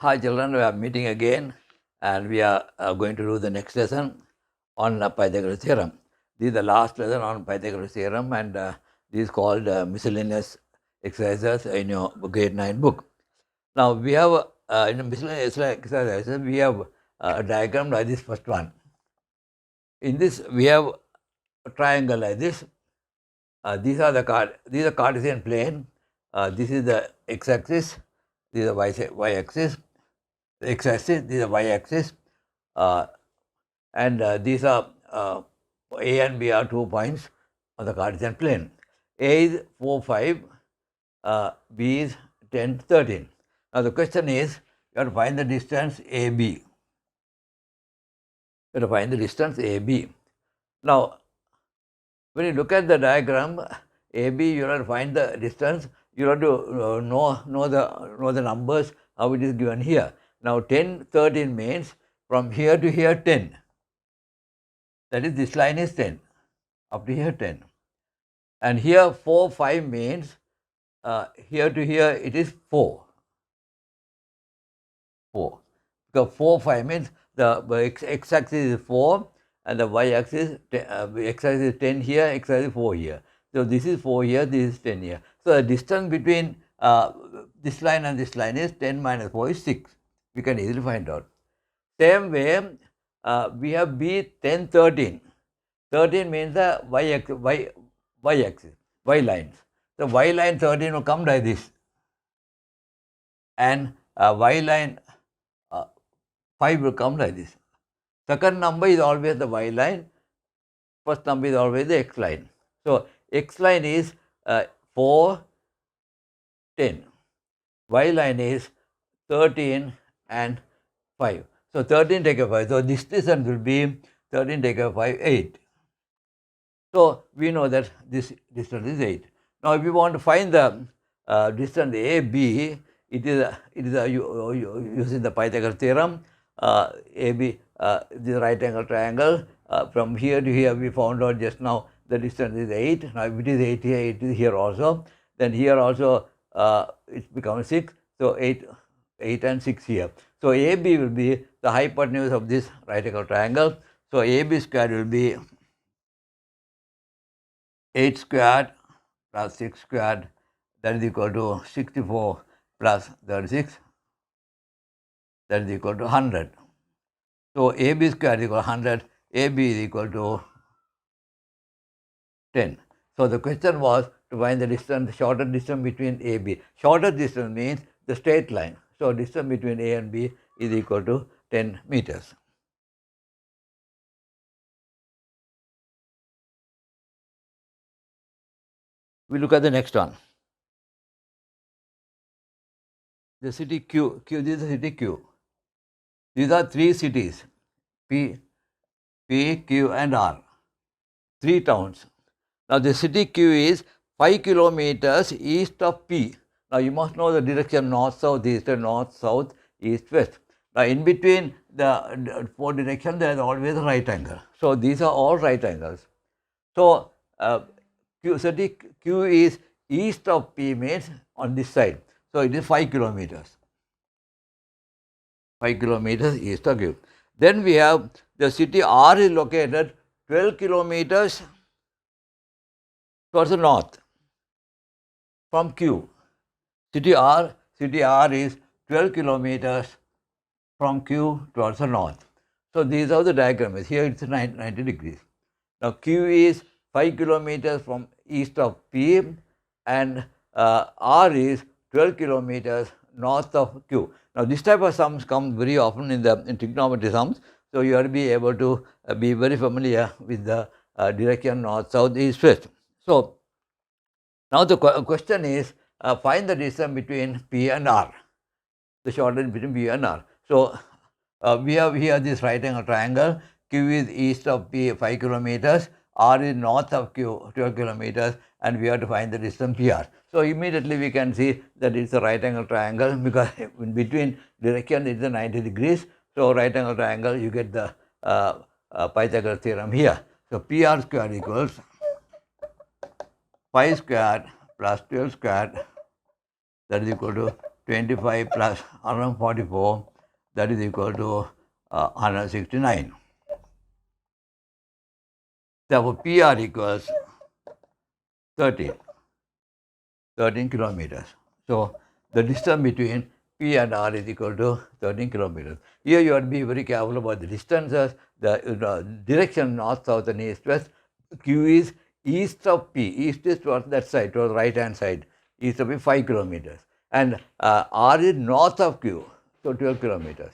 Hi children, we are meeting again and we are going to do the next lesson on Pythagoras Theorem. This is the last lesson on Pythagoras Theorem and this is called miscellaneous exercises in your grade 9 book. Now we have in miscellaneous exercises we have a diagram like this first one. In this we have a triangle like this. These are Cartesian plane. This is the x-axis, this is the y-axis. X-axis, this is the y-axis, and these are A and B are 2 points on the Cartesian plane. A is 4, 5, B is 10, 13. Now the question is, you have to find the distance AB. You have to find the distance AB. Now, when you look at the diagram, AB, you have to find the distance. You have to know the numbers, how it is given here. Now 10, 13 means from here to here 10. That is, this line is 10, up to here 10. And here 4, 5 means here to here it is 4. 4. Because 4, 5 means the x-axis is 4 and the y-axis, x-axis is 10 here, x-axis is 4 here. So this is 4 here, this is 10 here. So the distance between this line and this line is 10 minus 4 is 6. We can easily find out. Same way, we have B 10, 13. 13 means the y-axis, y lines. The y line 13 will come like this. And y line 5 will come like this. Second number is always the y line. First number is always the x line. So x line is 4, 10. Y line is 13 and 5. So 13 take a 5. So this distance will be 13 take a 5, 8. So we know that this distance is 8. Now if we want to find the distance AB, it is using the Pythagoras theorem. AB, this right angle triangle. From here to here we found out just now the distance is 8. Now if it is 8 here, it is here also. Then here also it becomes 6. So 8 and 6 here. So AB will be the hypotenuse of this right angle triangle. So AB squared will be 8 squared plus 6 squared, that is equal to 64 plus 36, that is equal to 100. So AB squared is equal to 100, AB is equal to 10. So the question was to find the distance, shorter distance between AB. Shorter distance means the straight line. So distance between A and B is equal to 10 meters. We look at the next one. The city Q. This is the city Q. These are 3 cities, P, Q and R. 3 towns. Now the city Q is 5 kilometers east of P. Now you must know the direction north, south, east, north, south, east, west. Now in between the 4 directions there is always a right angle. So these are all right angles. So city Q is east of P means on this side. So it is 5 kilometers. 5 kilometers east of Q. Then we have the city R is located 12 kilometers towards the north from Q. City R is 12 kilometers from Q towards the north. So these are the diagrams. Here it's 90 degrees. Now Q is 5 kilometers from east of P and R is 12 kilometers north of Q. Now this type of sums come very often in trigonometry sums. So you have to be able to be very familiar with the direction north, south, east, west. So now the question is find the distance between P and R, the shortest between P and R. So we have here this right angle triangle. Q is east of P 5 kilometers, R is north of Q 12 kilometers, and we have to find the distance PR. So immediately we can see that it's a right angle triangle because in between direction it's 90 degrees. So right angle triangle, you get the Pythagoras theorem here. So PR squared equals 5 squared plus 12 squared, that is equal to 25 plus 144, that is equal to 169. Therefore, PR equals 13 kilometers. So, the distance between P and R is equal to 13 kilometers. Here you have to be very careful about the distances, the direction north, south and east, west. Q is east of P. East is towards that side, towards the right hand side. East of P 5 kilometers. And R is north of Q, so 12 kilometers.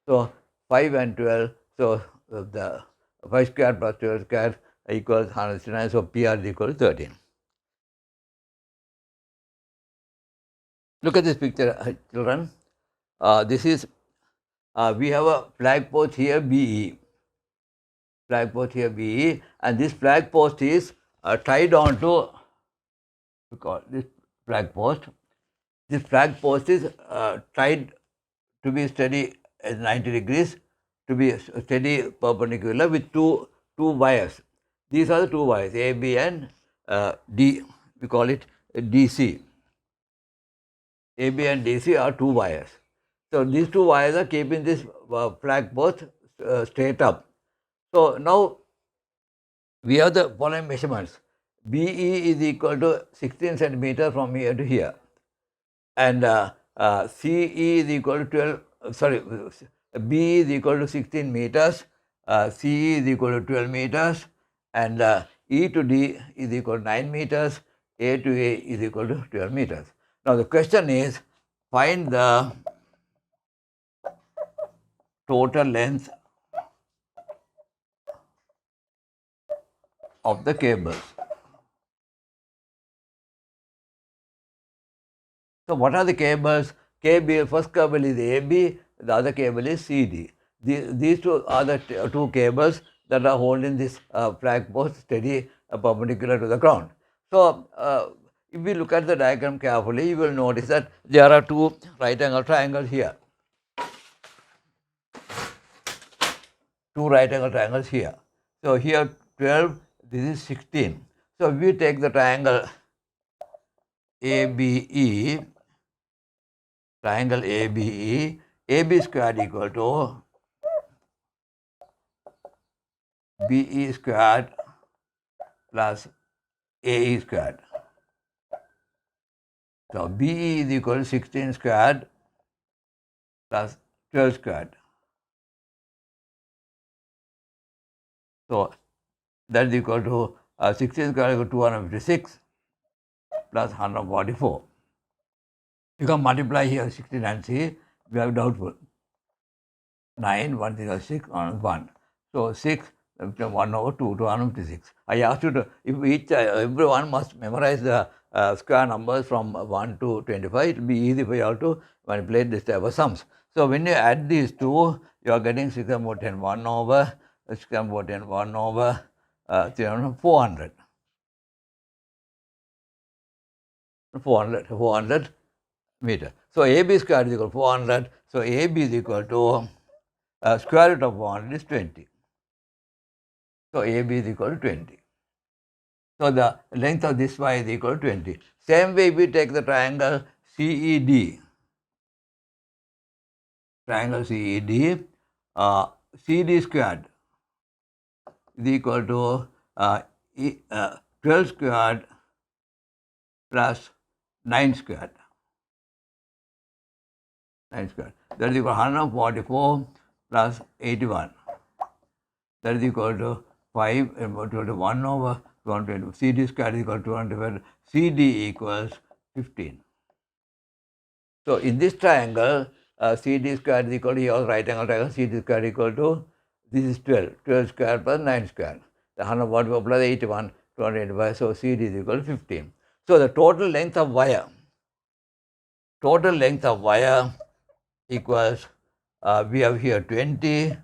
So 5 and 12, so the 5 square plus 12 square equals 169, so PR is equal to 13. Look at this picture, children. This is, we have a flag post here, BE. Flag post here, BE, and this flag post is tied on to, this flag post. This flag post is tied to be steady at 90 degrees, to be steady perpendicular with two wires. These are the two wires, A, B and D. We call it DC. AB and DC are two wires. So these two wires are keeping this flag post straight up. So now we have the following measurements. BE is equal to 16 centimeters from here to here, and CE is equal to 12. BE is equal to 16 meters. CE is equal to 12 meters, and E to D is equal to 9 meters. A to A is equal to 12 meters. Now the question is, find the total length of the cables. So what are the cables? First cable is AB, the other cable is CD. These two are the two cables that are holding this flag post steady perpendicular to the ground. So if we look at the diagram carefully, you will notice that there are two right angle triangles here. Two right angle triangles here. So here 12, this is 16. So we take the triangle ABE, triangle ABE, AB squared equal to BE squared plus AE squared. So BE is equal to 16 squared plus 12 squared. So that is equal to 16 squared equal to 256 plus 144. You can multiply here 16 and see, we have doubtful. 9, 1 is 6, 1. So 6, 1 over 2, 256. I asked you to, if everyone must memorize the square numbers from 1 to 25, it will be easy for you all to manipulate this type of sums. So when you add these two, you are getting 6 over 10, 1 over, 6 over 10, 1 over 400. 400 meter. So AB square is equal to 400. So AB is equal to square root of 400 is 20. So AB is equal to 20. So the length of this Y is equal to 20. Same way we take the triangle CED. Triangle CED, CD squared is equal to 12 squared plus 9 squared. 9 squared. That is equal to 144 plus 81. That is equal to 5 equal to 1 over 220. CD squared is equal to 225. CD equals 15. So in this triangle, CD squared is equal to, here right angle triangle, CD squared is equal to, this is 12. 12 squared plus 9 squared. The 144 plus 81, 285. So CD is equal to 15. So the total length of wire equals, we have here 20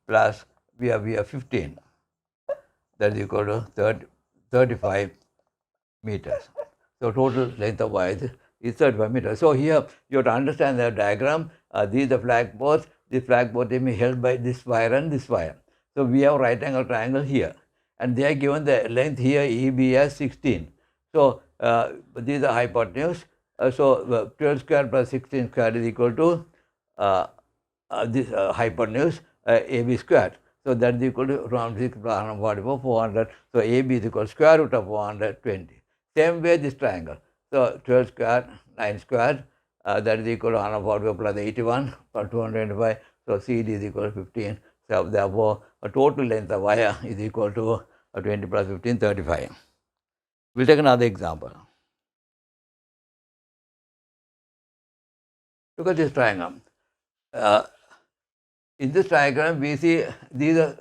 plus we have here 15. That is equal to 35 meters. So total length of wire is 35 meters. So here you have to understand the diagram. These are the flag posts. This flag post may be held by this wire and this wire. So we have right angle triangle here, and they are given the length here EB as 16. So these are hypotenuse, So 12 square plus 16 square is equal to this hypotenuse AB square. So that is equal to 6 plus 144, 400. So AB is equal to square root of 420. Same way this triangle. So 12 square, 9 square, that is equal to 144 plus 81 for 225. So CD is equal to 15. So therefore, a total length of wire is equal to 20 plus 15, 35. We'll take another example. Look at this triangle. In this diagram, we see these are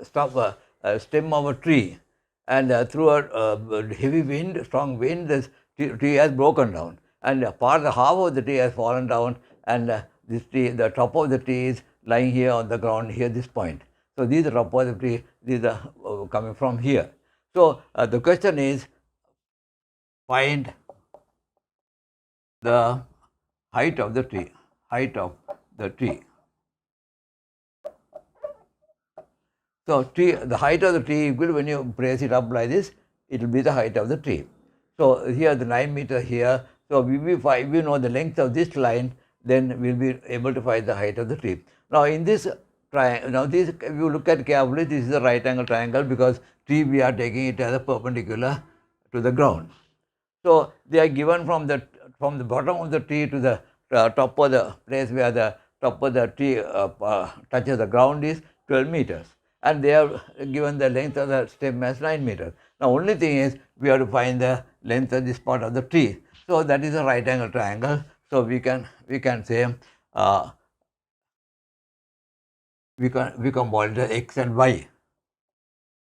stem of a tree, and through a heavy wind, strong wind, this tree has broken down, and half of the tree has fallen down, and this tree, the top of the tree is lying here on the ground here, this point. So these are top of the tree, these are coming from here. So the question is, find the height of the tree, So the height of the tree equal, when you brace it up like this, it will be the height of the tree. So here the 9 meter here. So if we know the length of this line, then we'll be able to find the height of the tree. Now in this triangle, if you look at carefully, this is a right angle triangle, because tree we are taking it as a perpendicular to the ground. So they are given from the bottom of the tree to the top of the place where the top of the tree touches the ground is 12 meters. And they have given the length of the stem as 9 meters. Now only thing is, we have to find the length of this part of the tree. So that is a right angle triangle. So we can say we can call it x and y.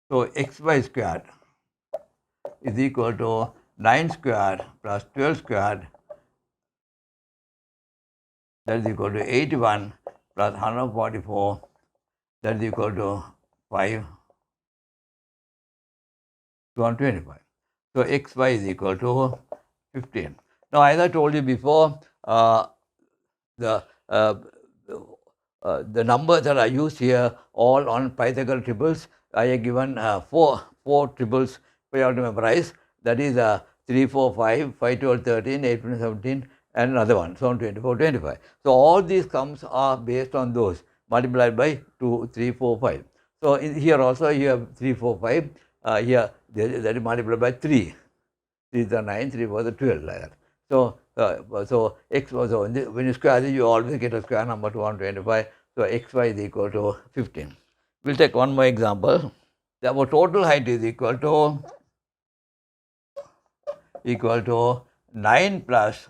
So xy squared is equal to 9 squared plus 12 squared, that is equal to 81 plus 144, that is equal to 225. So xy is equal to 15. Now, as I told you before, the numbers that are used here, all on Pythagoras triples. I have given four triples for you to memorize. That is 3, 4, 5, 5, 12, 13, 8, 17, and another one, so on 24, 25. So all these sums are based on those, multiplied by 2, 3, 4, 5. So here also you have 3, 4, 5. Here that is multiplied by 3. 3 is the 9, 3 was the 12, like that. So x was when you square this, you always get a square number to 125. So xy is equal to 15. We'll take one more example. Our total height is equal to 9 plus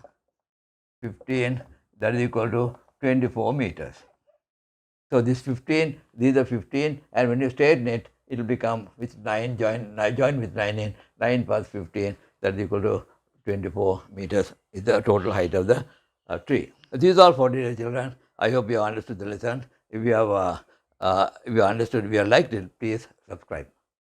15, that is equal to 24 meters. So this 15, these are 15, and when you straighten it, it will become with 9 join with 9 in 9 plus 15, that is equal to 24 meters is the total height of the tree. These are for dear children. I hope you understood the lesson. If you have understood, if you have liked it, please subscribe.